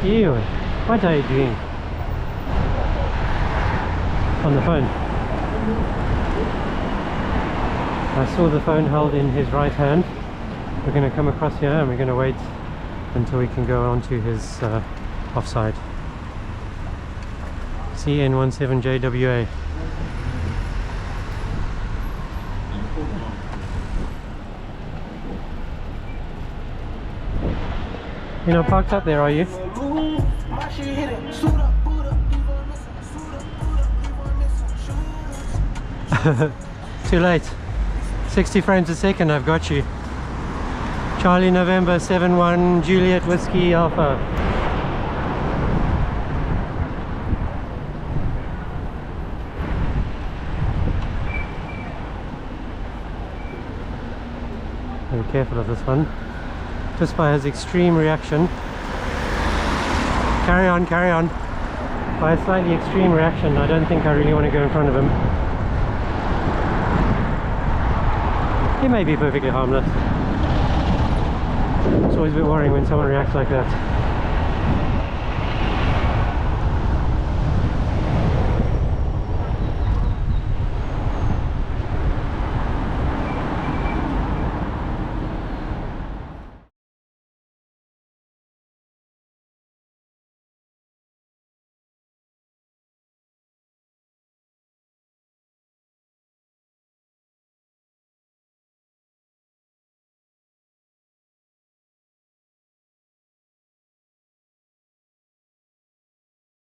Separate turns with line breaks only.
Ew, what are you doing? On the phone. I saw the phone held in his right hand. We're going to come across here and we're going to wait until we can go on to his offside. CN71JWA. You're not parked up there, are you? Too late. 60 frames a second, I've got you. Charlie November 71 Juliet Whiskey Alpha. Be careful of this one. Just by his extreme reaction. Carry on, carry on. By a slightly extreme reaction, I don't think I really want to go in front of him. He may be perfectly harmless. It's always a bit worrying when someone reacts like that.